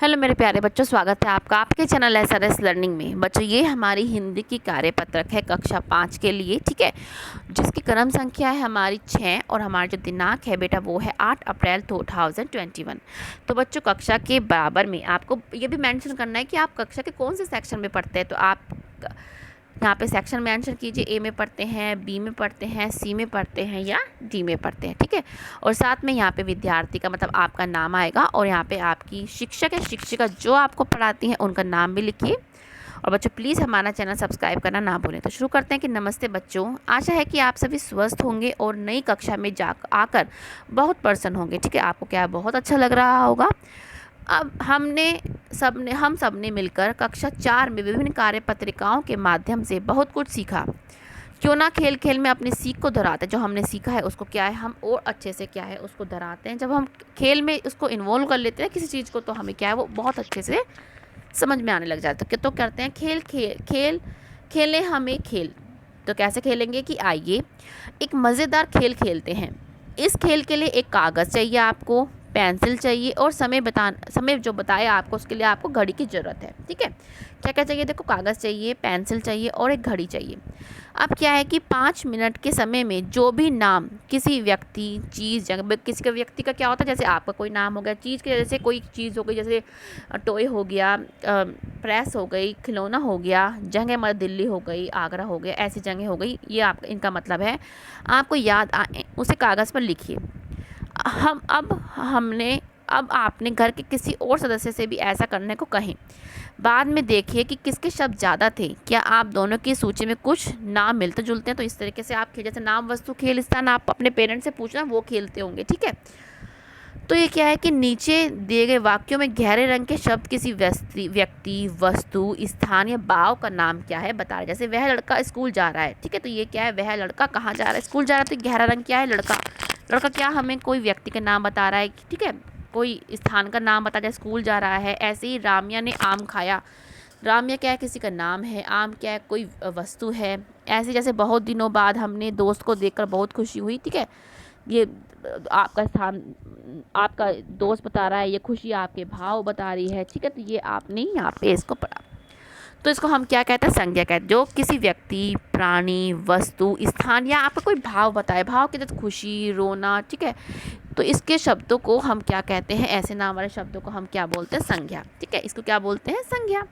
Hello मेरे प्यारे बच्चों, स्वागत है आपका आपके चैनल SRS लर्निंग में। बच्चों, ये हमारी हिंदी की कार्यपत्रक है कक्षा 5 के लिए, ठीक है, जिसकी क्रम संख्या है हमारी 6 और हमारा जो दिनांक है बेटा वो है 8 अप्रैल 2021। तो बच्चों, कक्षा के बराबर में आपको ये भी मेंशन करना है कि आप कक्षा के कौन से सेक्शन में पढ़ते हैं। तो आप यहाँ पे सेक्शन मेंशन कीजिए, ए में पढ़ते हैं, बी में पढ़ते हैं, सी में पढ़ते हैं या डी में पढ़ते हैं, ठीक है। और साथ में यहाँ पे विद्यार्थी का मतलब आपका नाम आएगा और यहाँ पे आपकी शिक्षक या शिक्षिका जो आपको पढ़ाती हैं उनका नाम भी लिखिए। और बच्चों, प्लीज़ हमारा चैनल सब्सक्राइब करना ना भूलें। तो शुरू करते हैं कि नमस्ते बच्चों, आशा है कि आप सभी स्वस्थ होंगे और नई कक्षा में आकर बहुत प्रसन्न होंगे, ठीक है। आपको क्या बहुत अच्छा लग रहा होगा। अब हम सब ने मिलकर कक्षा 4 में विभिन्न कार्यपत्रिकाओं के माध्यम से बहुत कुछ सीखा। क्यों ना खेल खेल में अपनी सीख को दोहराते हैं। जो हमने सीखा है उसको क्या है हम और अच्छे से क्या है उसको दोहराते हैं। जब हम खेल में उसको इन्वॉल्व कर लेते हैं किसी चीज़ को, तो हमें क्या है वो बहुत अच्छे से समझ में आने लग जाता है। तो करते हैं खेलें हमें खेल। तो कैसे खेलेंगे कि आइए एक मज़ेदार खेल खेलते हैं। इस खेल के लिए एक कागज़ चाहिए, आपको पेंसिल चाहिए और समय जो बताया आपको उसके लिए आपको घड़ी की ज़रूरत है, ठीक है। क्या क्या चाहिए, देखो, कागज़ चाहिए, पेंसिल चाहिए और एक घड़ी चाहिए। अब क्या है कि 5 मिनट के समय में जो भी नाम किसी व्यक्ति, चीज़, जगह, किसी का व्यक्ति का क्या होता है, जैसे आपका कोई नाम हो गया, चीज़ के जैसे कोई चीज़ हो गई, जैसे टॉय हो गया, प्रेस हो गई, खिलौना हो गया, जगह मतलब दिल्ली हो गई, आगरा हो गया, ऐसी जगह हो गई, ये आप इनका मतलब है आपको याद आए उसे कागज़ पर लिखिए। अब आपने घर के किसी और सदस्य से भी ऐसा करने को कहें। बाद में देखिए कि किसके शब्द ज़्यादा थे। क्या आप दोनों की सूची में कुछ नाम मिलते जुलते हैं। तो इस तरीके से आप खेल, जैसे नाम वस्तु खेल स्थान आप अपने पेरेंट्स से पूछना, वो खेलते होंगे, ठीक है। तो ये क्या है कि नीचे दिए गए वाक्यों में गहरे रंग के शब्द किसी व्यक्ति, वस्तु, स्थान या भाव का नाम क्या है बता रहे। जैसे वह लड़का स्कूल जा रहा है, ठीक है। तो ये क्या है, वह लड़का कहाँ जा रहा है, स्कूल जा रहा है। तो गहरा रंग क्या है, लड़का। लड़का क्या हमें कोई व्यक्ति का नाम बता रहा है, ठीक है, कोई स्थान का नाम बता रहा है, स्कूल जा रहा है। ऐसे ही रामिया ने आम खाया। रामिया क्या है, किसी का नाम है। आम क्या है, कोई वस्तु है। ऐसे जैसे बहुत दिनों बाद हमने दोस्त को देखकर बहुत खुशी हुई, ठीक है। ये आपका स्थान, आपका दोस्त बता रहा है, ये खुशी आपके भाव बता रही है, ठीक है। तो ये आपने यहाँ पे इसको पढ़ा। तो इसको हम क्या कहते हैं, संज्ञा कहते हैं। जो किसी व्यक्ति, प्राणी, वस्तु, स्थान या आपका कोई भाव बताए, भाव के जैसे खुशी, रोना, ठीक है। तो इसके शब्दों को हम क्या कहते हैं, ऐसे नाम वाले शब्दों को हम क्या बोलते हैं, संज्ञा, ठीक है। इसको क्या बोलते हैं, संज्ञा।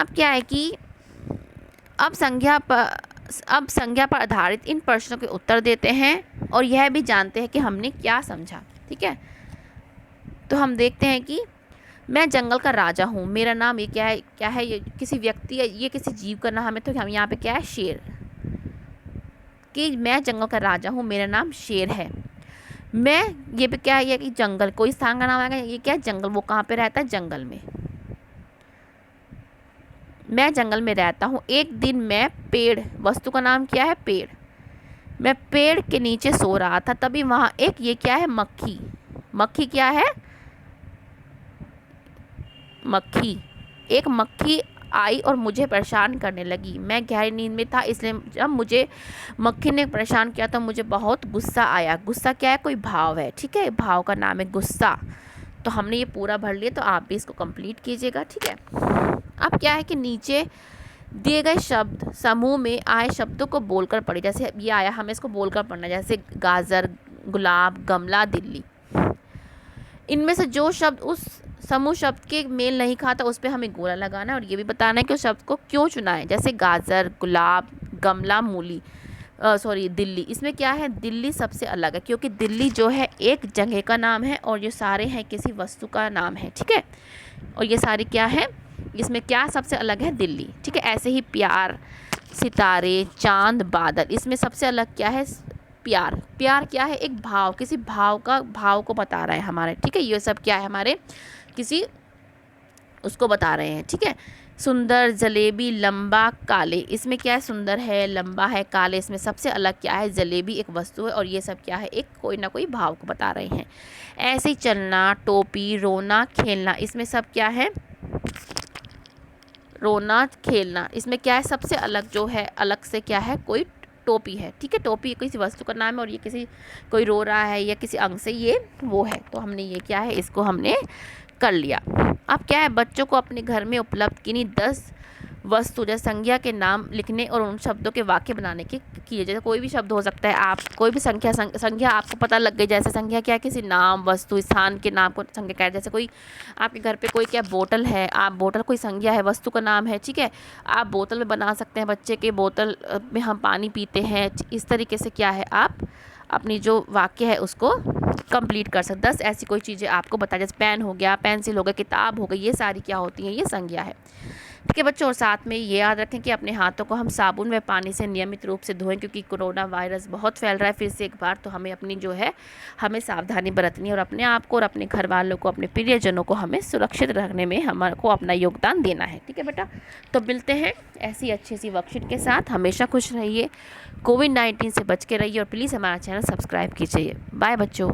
अब क्या है कि अब संज्ञा पर आधारित इन प्रश्नों के उत्तर देते हैं और यह भी जानते हैं कि हमने क्या समझा, ठीक है। तो हम देखते हैं कि मैं जंगल का राजा हूँ, मेरा नाम, ये क्या है, ये किसी व्यक्ति या ये किसी जीव का नाम है। तो हम यहाँ पे क्या है, शेर, कि मैं जंगल का राजा हूँ, मेरा नाम शेर है। मैं, ये भी क्या है, ये कि जंगल, कोई स्थान का नाम आएगा, ये क्या है, जंगल, वो कहाँ पे रहता है, जंगल में। मैं जंगल में रहता हूँ। एक दिन मैं पेड़, वस्तु का नाम क्या है, पेड़। मैं पेड़ के नीचे सो रहा था, तभी वहाँ एक, ये क्या है, मक्खी। मक्खी क्या है, मक्खी। एक मक्खी आई और मुझे परेशान करने लगी। मैं गहरी नींद में था, इसलिए जब मुझे मक्खी ने परेशान किया तो मुझे बहुत गुस्सा आया। गुस्सा क्या है, कोई भाव है, ठीक है, भाव का नाम है गुस्सा। तो हमने ये पूरा भर लिया, तो आप भी इसको कंप्लीट कीजिएगा, ठीक है। अब क्या है कि नीचे दिए गए शब्द समूह में आए शब्दों को बोलकर पढ़े। जैसे ये आया, हमें इसको बोलकर पढ़ना, जैसे गाजर, गुलाब, गमला, दिल्ली। इनमें से जो शब्द उस समूह शब्द के मेल नहीं खाता उस पर हमें गोला लगाना है और ये भी बताना है कि उस शब्द को क्यों चुना है। जैसे गाजर, गुलाब, गमला, मूली, दिल्ली। इसमें क्या है, दिल्ली सबसे अलग है क्योंकि दिल्ली जो है एक जगह का नाम है और ये सारे हैं किसी वस्तु का नाम है, ठीक है। और ये सारे क्या है, इसमें क्या सबसे अलग है, दिल्ली, ठीक है। ऐसे ही प्यार, सितारे, चांद, बादल, इसमें सबसे अलग क्या है, प्यार। प्यार क्या है, एक भाव, किसी भाव को बता रहा है हमारे, ठीक है। ये सब क्या है, हमारे किसी उसको बता रहे हैं, ठीक है। सुंदर, जलेबी, लंबा, काले, इसमें क्या है, सुंदर है, लंबा है, काले, इसमें सबसे अलग क्या है, जलेबी एक वस्तु है और ये सब क्या है, एक कोई ना कोई भाव को बता रहे हैं। ऐसे ही चलना, टोपी, रोना, खेलना, इसमें सब क्या है, रोना, खेलना, इसमें क्या है, सबसे अलग जो है, अलग से क्या है, कोई टोपी है, ठीक है। टोपी किसी वस्तु का नाम है और ये किसी कोई रो रहा है या किसी अंग से ये वो है, तो हमने ये क्या है, इसको हमने कर लिया। अब क्या है, बच्चों को अपने घर में उपलब्ध किन्हीं 10 वस्तु जैसे संज्ञा के नाम लिखने और उन शब्दों के वाक्य बनाने के किए। जैसे कोई भी शब्द हो सकता है, आप कोई भी संज्ञा आपको पता लग गई, जैसे संज्ञा क्या है, किसी नाम वस्तु स्थान के नाम को संज्ञा क्या है। जैसे कोई आपके घर पे कोई क्या बोतल है, आप बोतल कोई संज्ञा है, वस्तु का नाम है, ठीक है। आप बोतल में बना सकते हैं, बच्चे के बोतल में हम पानी पीते हैं। इस तरीके से क्या है, आप अपनी जो वाक्य है उसको कंप्लीट कर सकते। 10 ऐसी कोई चीज़ें आपको बता, जैसे पेन हो गया, पेंसिल हो गया, किताब हो गई, ये सारी क्या होती हैं, ये संज्ञा है, ठीक है बच्चों। और साथ में ये याद रखें कि अपने हाथों को हम साबुन व पानी से नियमित रूप से धोएं, क्योंकि कोरोना वायरस बहुत फैल रहा है फिर से एक बार, तो हमें अपनी जो है हमें सावधानी बरतनी है और अपने आप को और अपने घर वालों को, अपने प्रियजनों को हमें सुरक्षित रखने में हमको अपना योगदान देना है, ठीक है बेटा। तो मिलते हैं ऐसी अच्छी सी वर्कशीट के साथ। हमेशा खुश रहिए, कोविड-19 से बच के रहिए और प्लीज़ हमारा चैनल सब्सक्राइब कीजिए। बाय बच्चों।